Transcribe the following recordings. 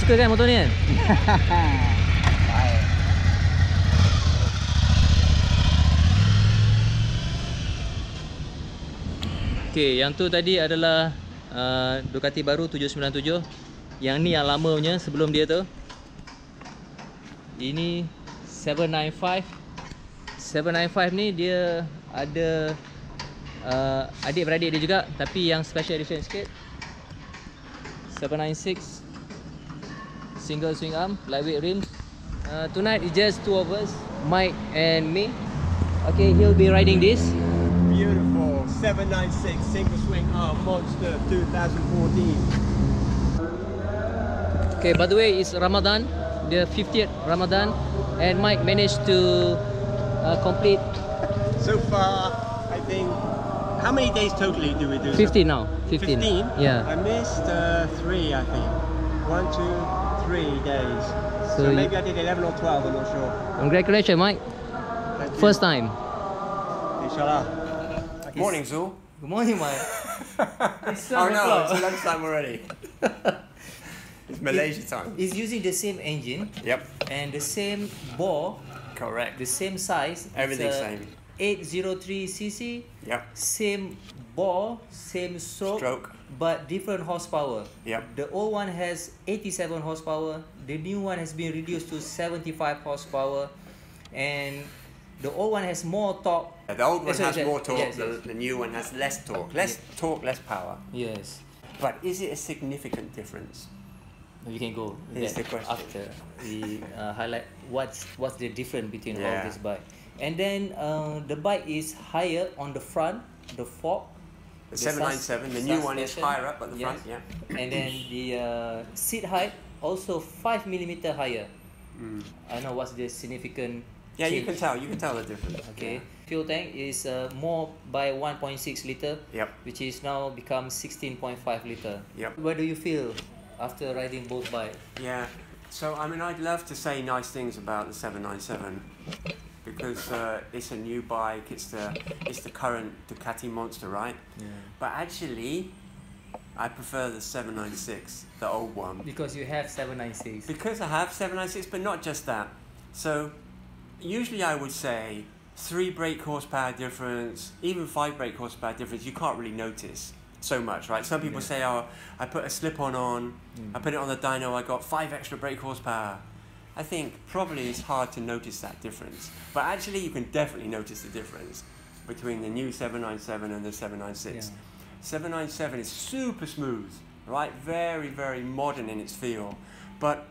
suka kan motor ni kan? Okay, yang tu tadi adalah Ducati baru 797. Yang ni yang lama punya sebelum dia tu. Ini 795. 795 ni dia ada adik-beradik dia juga, tapi yang special edition sikit. 796 single swing arm, lightweight rims. Tonight it's just two of us, Mike and me. Okay, he'll be riding this. Beautiful 796 single swing arm monster 2014. Okay, by the way, it's Ramadan, the 50th Ramadan, and Mike managed to complete So far, I think, how many days totally do we do? 15 now. 15. 15? Yeah. I missed 3, I think. 1, 2, 3 days. So So maybe I did 11 or 12, I'm not sure. Congratulations, Mike. Thank you. First time. Inshallah. Morning, Zul. Good morning, Mike. Oh no, it's lunchtime already. It's Malaysia time. It's using the same engine Yep, and the same bore, correct. the same size. Everything's It's same. 803cc, Yep, same bore, same stroke, but different horsepower. Yep. The old one has 87 horsepower, the new one has been reduced to 75 horsepower, and the old one has more torque. The old one has more torque, yes, yes. the new one has less torque. Less torque, less power. Yes. But is it a significant difference? You can go Here's there the question. after we highlight what's the difference between all Yeah. this bike. And then the bike is higher on the front, the fork. The 797, the new one is suspension, higher up at the yes. front, yeah. And then the seat height also 5mm higher. I know what's the significant Yeah, you change. can tell the difference. Okay. Fuel tank is more by 1.6 liter, Yep. which is now become 16.5 liter. Yep. What do you feel after riding both bikes? Yeah, so I mean, I'd love to say nice things about the 797 because it's a new bike. It's the current Ducati Monster, right? Yeah. But actually, I prefer the 796, the old one, Because you have 796. because I have 796. But not just that. So usually I would say 3 brake horsepower difference, even 5 brake horsepower difference. You can't really notice so much, right? Some people say, oh, I put a slip-on on, I put it on the dyno, I got 5 extra brake horsepower. I think probably it's hard to notice that difference. But actually you can definitely notice the difference between the new 797 and the 796. Yeah. 797 is super smooth, right? Very, very modern in its feel. But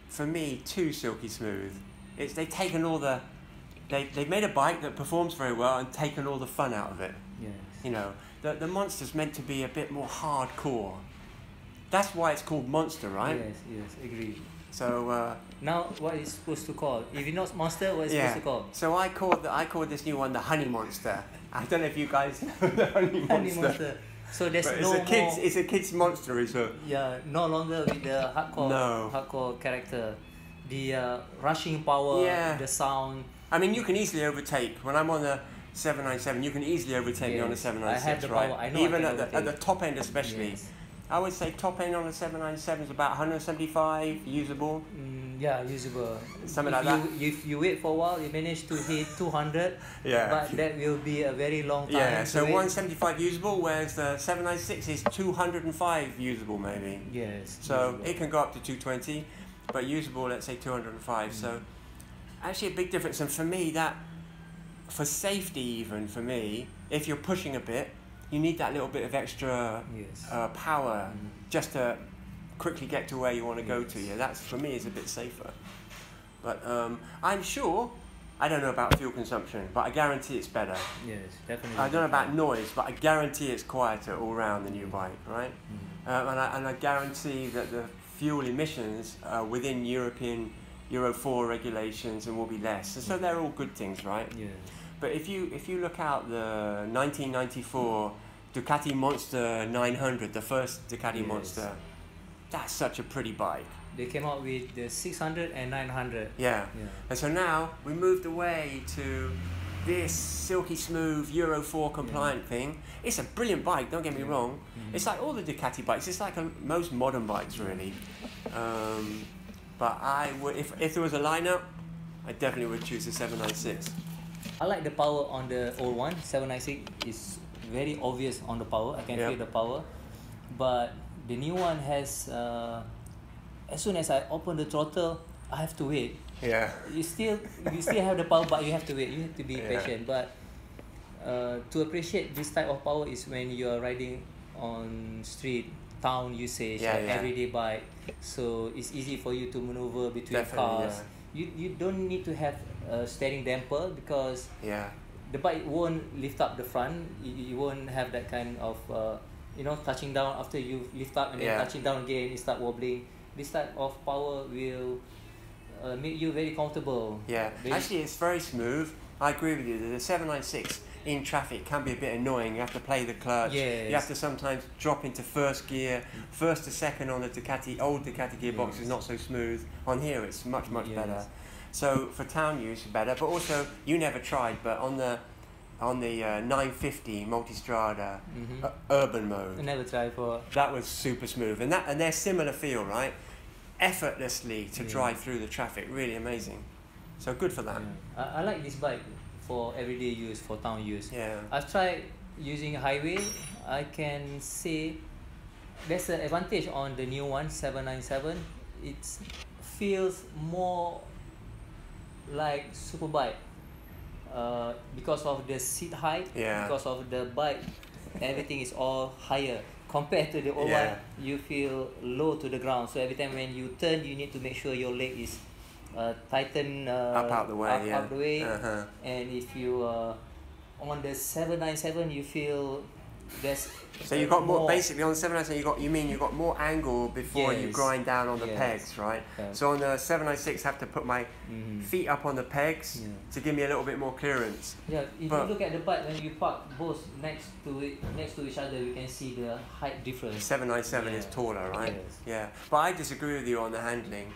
for me, too silky smooth. They've taken all the... They've made a bike that performs very well and taken all the fun out of it. Yes. You know, the Monster's meant to be a bit more hardcore. That's why it's called Monster, right? Yes, yes, agree. So Now, what is supposed to call? If it's not monster, what is supposed to call? So I called this new one the Honey Monster. I don't know if you guys know the Honey Monster. Honey monster. So there's But no more. it's a kid's monster, is it? Yeah, no longer with the hardcore character. The rushing power, Yeah. the sound. I mean, you can easily overtake. When I'm on the 797, you can easily overtake me on the Yes, 796, I have the right? power. I know Even I can at the overtake. top end, especially. Yes. I would say top end on the 797 is about 175 usable. Yeah, usable. Something If like you, If you wait for a while, you manage to hit 200. Yeah. But that will be a very long time. Yeah, to so wait. 175 usable, whereas the 796 is 205 usable maybe. Yes. So usable. it can go up to 220, but usable, let's say 205. So actually a big difference. And for me, that, for safety even, for me, if you're pushing a bit, you need that little bit of extra Yes. power just to quickly get to where you want to go to. Yeah, that's, for me, is a bit safer. But I'm sure, I don't know about fuel consumption, but I guarantee it's better. Yes, definitely. I don't know about noise, but I guarantee it's quieter all round the new bike, right? And I guarantee that the fuel emissions are within European Euro 4 regulations and will be less. And so they're all good things, right? Yes. But if you look out the 1994 Ducati Monster 900, the first Ducati Yes. Monster, that's such a pretty bike. They came out with the 600 and 900. Yeah. Yeah. And so now we moved away to this silky smooth Euro 4 compliant thing. It's a brilliant bike, don't get me wrong. It's like all the Ducati bikes, it's like most modern bikes really. But I would, if there was a lineup, I definitely would choose the 796. I like the power on the old one. 796 is very obvious on the power. I can feel the power. But the new one has, as soon as I open the throttle, I have to wait. Yeah. You still have the power, but you have to wait. You have to be patient. But to appreciate this type of power is when you are riding on street, town usage, everyday bike. So it's easy for you to maneuver between cars. You don't need to have a steering damper because the bike won't lift up the front. You won't have that kind of touching down after you lift up and then touching down again. You start wobbling. This type of power will make you very comfortable. Yeah, actually it's very smooth. I agree with you. The 796 in traffic can be a bit annoying. You have to play the clutch. Yes. You have to sometimes drop into first gear. First to second on the old Ducati gearbox is not so smooth. On here it's much better. So for town use better, but also you never tried, but on the 950 Multistrada urban mode. I never tried for. That was super smooth, and they're similar feel, right? Effortlessly to drive through the traffic, really amazing. So good for that. I like this bike for everyday use, for town use. Yeah. I've tried using highway. I can say there's an advantage on the new one, 797. It feels more like superbike because of the seat height, because of the bike, everything is all higher. Compared to the old one, you feel low to the ground. So every time when you turn, you need to make sure your leg is tightened up out the way. Out the way. And if you on the 797, you feel there's. So you got more basically on the 797. You got more angle before you grind down on the pegs, right? So on the 796, I have to put my feet up on the pegs to give me a little bit more clearance. Yeah, if you look at the bike when you park both next to each other, you can see the height difference. 797 is taller, right? Yeah, but I disagree with you on the handling.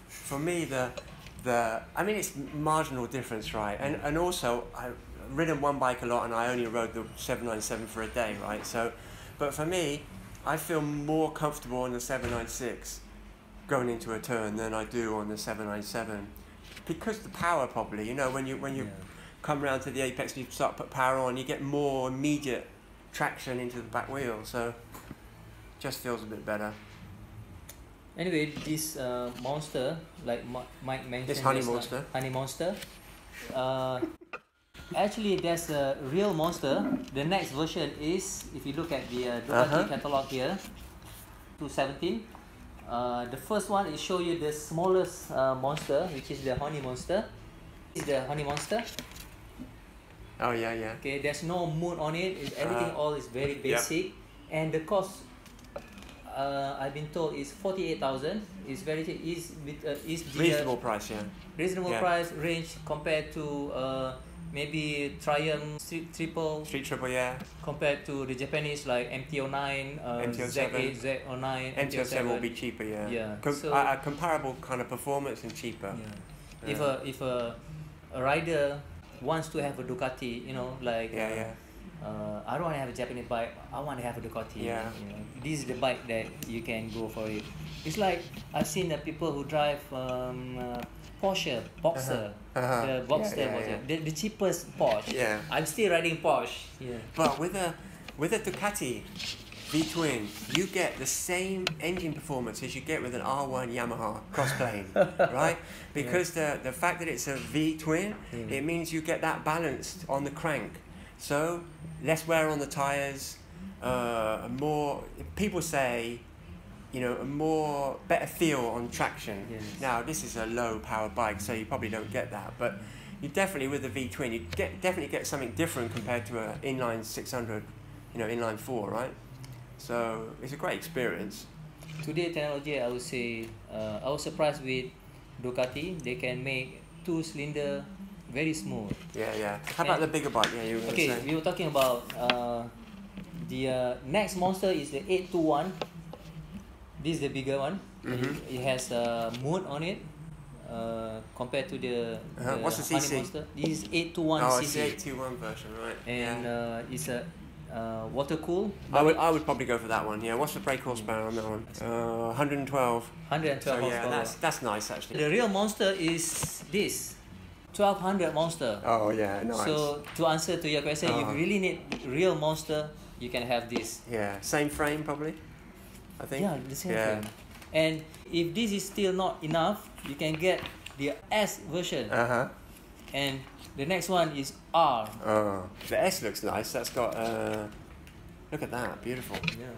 For me, I mean it's marginal difference, right? And also I've ridden one bike a lot, and I only rode the 797 for a day, right? So, but for me, I feel more comfortable on the 796 going into a turn than I do on the 797 because the power probably, when you come round to the apex and you start to put power on, you get more immediate traction into the back wheel, so just feels a bit better. Anyway, this monster, like Mike mentioned, this Honey Monster. Honey Monster. Actually, there's a real monster. The next version is, if you look at the Ducati catalog here, 217. The first one is show you the smallest monster, which is the Honey Monster. This is the Honey Monster. Oh yeah. Okay, there's no moon on it. Everything all is very basic, and the cost I've been told is 48,000. It's very reasonable price, reasonable price range compared to maybe Triumph Street Triple, compared to the Japanese like MT-09, MT-07, Z09, MT-07 will be cheaper, so, a comparable kind of performance and cheaper. If a rider wants to have a Ducati, I don't want to have a Japanese bike, I want to have a Ducati. This is the bike that you can go for it. It's like I've seen the people who drive Porsche Boxer, the Boxster, the cheapest Porsche. I'm still riding Porsche. But with a Ducati V-twin, you get the same engine performance as you get with an R1 Yamaha crossplane, right? Because the fact that it's a V-twin, it means you get that balanced on the crank. So less wear on the tires, more, people say, a better feel on traction. Now this is a low power bike, so you probably don't get that, but you definitely, with the V-twin, you definitely get something different compared to an inline 600, inline 4, right? So it's a great experience. Today technology, I would say, I was surprised with Ducati. They can make 2-cylinder very smooth. How about the bigger bike? We were talking about the next monster is the 821. This is the bigger one. It has a moon on it. compared to the what's the Honey CC? Monster. This is 821 Oh, cc. it's the 821 version, right? And it's a water cool. I would probably go for that one. Yeah. What's the brake horsepower on that one? 112. 112 So yeah, horsepower. that's nice actually. The real monster is this 1200 monster. Oh yeah, nice. So to answer to your question, if you really need real monster, you can have this. Yeah, same frame probably, I think. Yeah, the same frame. And if this is still not enough, you can get the S version. And the next one is R. Oh, the S looks nice. That's got look at that, beautiful. Yeah.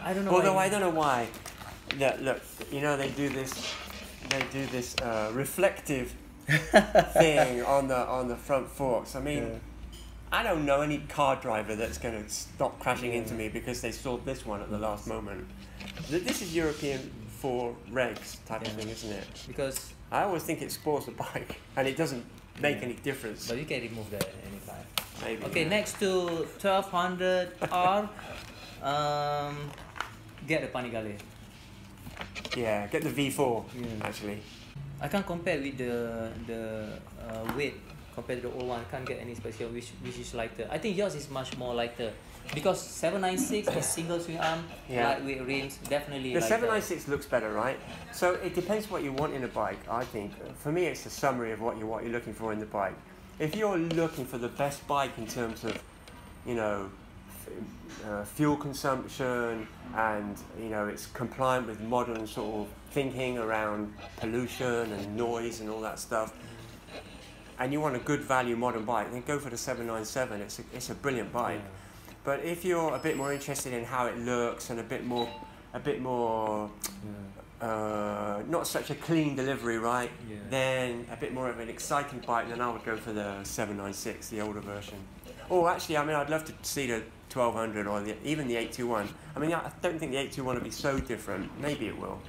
I don't know. Although I don't know why. Look, you know they do this reflective thing on the front forks. I mean, I don't know any car driver that's going to stop crashing into me because they sold this one at the last moment. This is European for regs type of thing, isn't it? Because I always think it spoils the bike and it doesn't make any difference. But you can remove that at any time. Maybe. Okay, next to 1200R, get the Panigale. Yeah, get the V4 actually. I can't compare with the weight compared to the old one. I can't get any special which is lighter. I think yours is much more lighter because 796 is single swing arm, lightweight rims, definitely. The lighter. 796 looks better, right? So it depends what you want in a bike. I think for me it's a summary of what you're looking for in the bike. If you're looking for the best bike in terms of, you know, fuel consumption and it's compliant with modern sort of thinking around pollution and noise and all that stuff, and you want a good value modern bike, then go for the 797. It's a brilliant bike. But if you're a bit more interested in how it looks and a bit more not such a clean delivery, right? Then a bit more of an exciting bike, then I would go for the 796, the older version. Or actually, I mean, I'd love to see the 1200 or even the 821. I mean, I don't think the 821 will be so different. Maybe it will.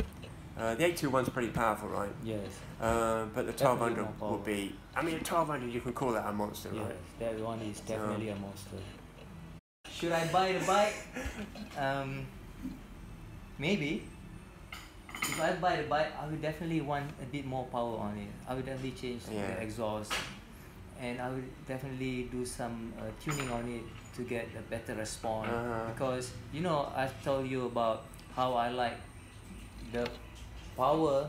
The 821's pretty powerful, right? Yes. But the 1200 will be. I mean, the 1200 you can call that a monster, right? Yes, that one is definitely a monster. Should I buy the bike? Maybe. If I buy the bike, I would definitely want a bit more power on it. I would definitely change the exhaust, and I would definitely do some tuning on it to get a better response. Because I've told you about how I like the power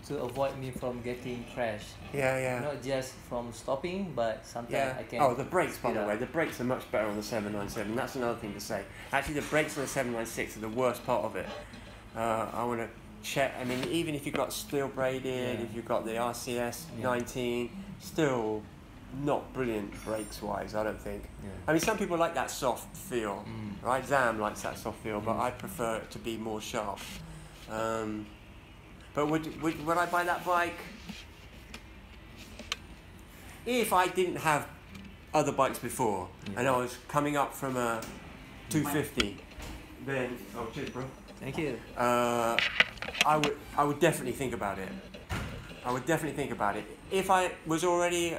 to avoid me from getting crashed. Not just from stopping, but sometimes I can. Oh, the brakes, by the way, the brakes are much better on the 797. That's another thing to say. Actually, the brakes on the 796 are the worst part of it. I want to check. I mean, even if you've got steel braided, if you've got the RCS 19, still not brilliant brakes wise, I don't think. I mean, some people like that soft feel, right? Zam likes that soft feel, but I prefer it to be more sharp. But would I buy that bike? If I didn't have other bikes before and I was coming up from a 250, then cheers, bro. Thank you. I would definitely think about it. I would definitely think about it. If I was already,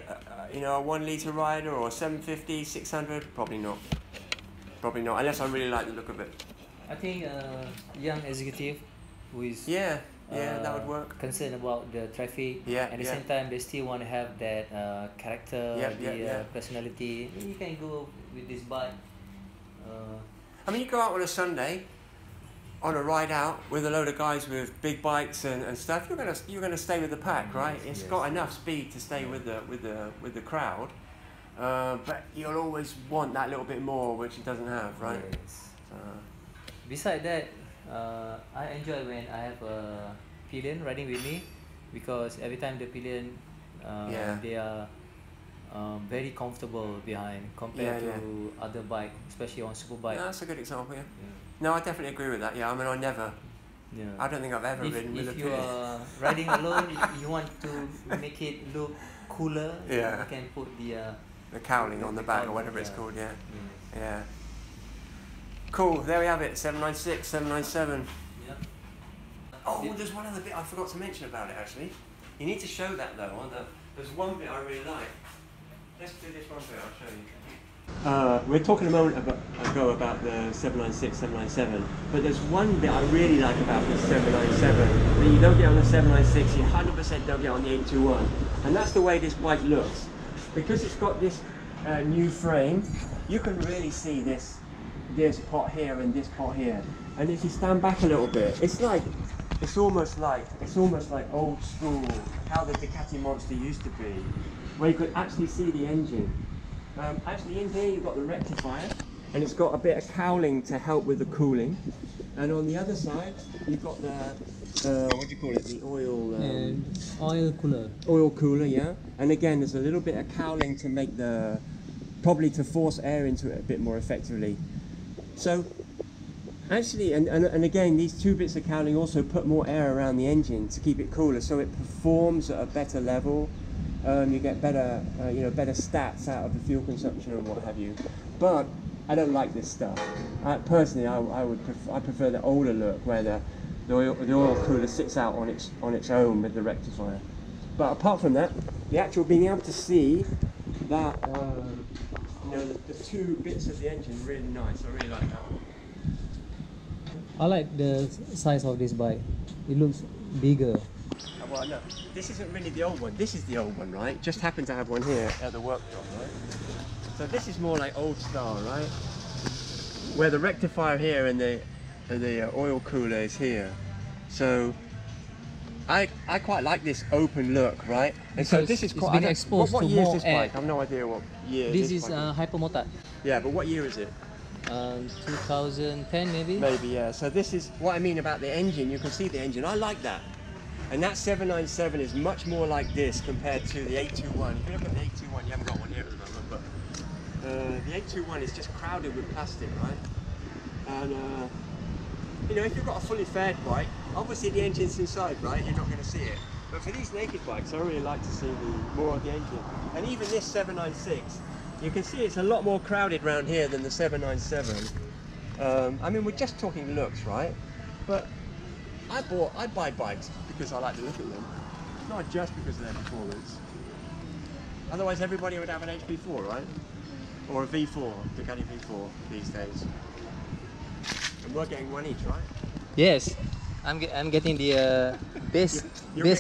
a 1 litre rider or a 750, 600, probably not. Probably not, unless I really like the look of it. I think young executive who is that would work. Concerned about the traffic. At the same time, they still want to have that character, personality. You can go with this bike. I mean, you go out on a Sunday, on a ride out with a load of guys with big bikes and stuff. You're gonna stay with the pack, right? It's got enough speed to stay with the crowd, but you'll always want that little bit more, which it doesn't have, right? Yes. Besides that, I enjoy when I have a pillion riding with me, because every time the pillion, they are very comfortable behind compared to other bike, especially on superbike. Yeah, that's a good example. No, I definitely agree with that. I mean, I never. I don't think I've ever ridden with a pillion. If you are riding alone, you want to make it look cooler. You can put the cowling on the back or whatever it's called. Yeah. Cool. There we have it. 796, 797. Oh, there's one other bit I forgot to mention about it. Actually, you need to show that though. There's one bit I really like. Let's do this one bit. I'll show you. We're talking a moment ago about the 796, 797, but there's one bit I really like about the 797 that you don't get on the 796, you 100% don't get on the 821, and that's the way this bike looks. Because it's got this new frame, you can really see this pot here and this pot here, and if you stand back a little bit, it's almost like old school, how the Ducati Monster used to be, where you could actually see the engine. Actually in here you've got the rectifier, and it's got a bit of cowling to help with the cooling, and on the other side you've got the what do you call it, the Oil cooler. Oil cooler, yeah, and again there's a little bit of cowling to make probably to force air into it a bit more effectively. So actually, and again, these two bits of cowling also put more air around the engine to keep it cooler, so it performs at a better level. You get better, better stats out of the fuel consumption and what have you. But I don't like this stuff. Personally, I prefer the older look where the oil cooler sits out on its own with the rectifier. But apart from that, the actual being able to see that, the two bits of the engine, really nice. I really like that. I like the size of this bike. It looks bigger. Well, no, this isn't really the old one. This is the old one, right? Just happened to have one here at the workshop, right? So this is more like old style, right? Where the rectifier here and the oil cooler is here. So I quite like this open look, right? And so this is quite exposed what to year more is this bike? I have no idea what year. This is Hypermotard. Yeah, but what year is it? 2010 maybe? Maybe, yeah. So this is what I mean about the engine. You can see the engine. I like that. And that 797 is much more like this compared to the 821. If you look at the 821, you haven't got one here at the moment, but the 821 is just crowded with plastic, right? And if you've got a fully faired bike, obviously the engine's inside, right? You're not going to see it. But for these naked bikes, I really like to see more of the engine. And even this 796, you can see it's a lot more crowded around here than the 797. I mean, we're just talking looks, right? But I'd buy bikes because I like to look at them, not just because of their performance. Otherwise, everybody would have an HP4, right? Or a V4, Ducati V4 these days. And we're getting one each, right? Yes, I'm getting the base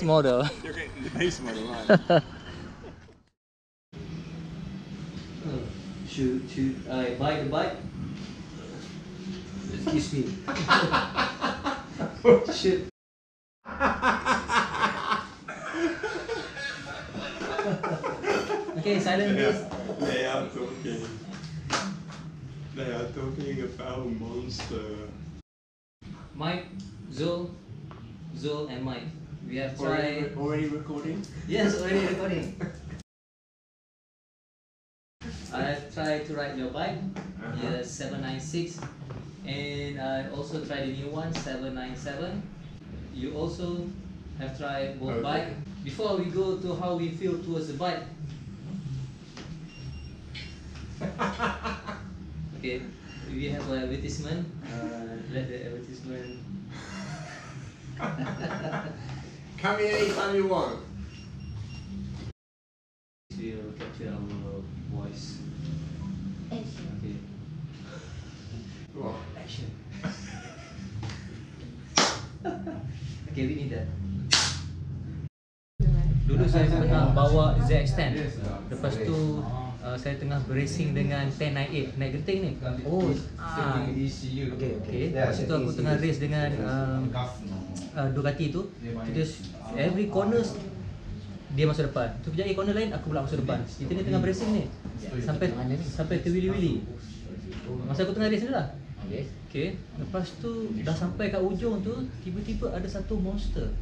model. You're getting the base model, right? Should I buy the bike? Excuse me. Should. Okay, silent please. They are talking about Monster. Mike, Zul, and Mike. We have tried. Already recording? Yes, already recording. I tried to ride your bike, the 796, and I also tried the new one, 797. You also have tried both bike. Before we go to how we feel towards the bike. Okay, we have an advertisement. Let the advertisement. Come here anytime you want. We will capture our voice. Action. Okay. What? Action. Okay, we need that. Dulu saya pernah bawa ZX-10. Lepas tu saya tengah beracing dengan 1098 naik genting ni. Oh, Okay. Lepas tu aku tengah race dengan Ducati tu. Terus every corners dia masuk depan. Tu kejap corner lain aku pula masuk depan. Kita ni tengah beracing ni. Sampai ke wili-wili. Masa aku tengah race ni lah. Okay. Lepas tu dah sampai kat ujung tu, tiba-tiba ada satu monster.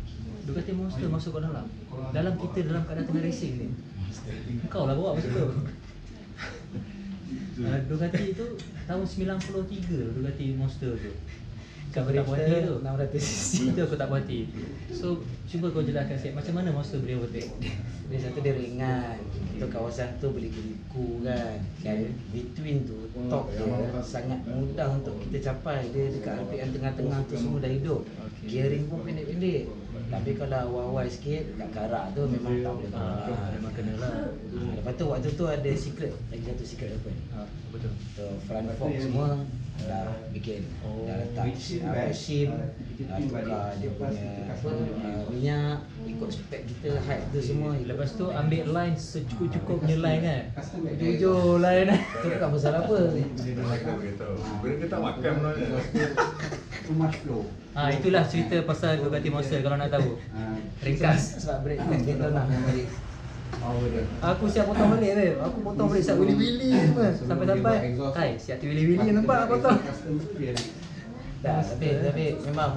Ducati Monster masuk kat dalam. Dalam keadaan tengah racing ni. Kau lah bawa masa tu. Ducati tu tahun 93 Ducati Monster tu. Aku tak puas hati tu. 600cc. Itu aku tak puas hati. So, cuba kau jelaskan sikit macam mana Monster boleh overtake. Dia satu dia ringan. Untuk kawasan tu boleh berliku kan. Dan between tu top dia sangat mudah untuk kita capai. Dia dekat RPM tengah-tengah tu semua dah hidup. Gearing pun pendek-pendek. Tapi kalau awal-awal sikit kat karak tu memang tak boleh karak. Memang kena lah. Lepas tu waktu tu ada secret, lagi satu secret open. Betul. So front fork semua dah bikin. Dah letak shim, dah tukar dia punya minyak, ikut spek kita, height tu semua. Lepas tu ambil line secukup-cukupnya line kan. Ujung-ujung line kan. Tu bukan pasal apa. Benda kita tak makan pun. Itulah cerita pasal Bugatti Monster kalau nak tahu. Ringkas. Sebab break kan kita nak balik. Aku siap potong balik tu. Aku potong balik siap wili-wili semua. Sampai-sampai Kai, siap wili-wili nampak nak potong. Dah, tapi memang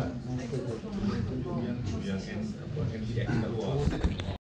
Yang NPX kat luar.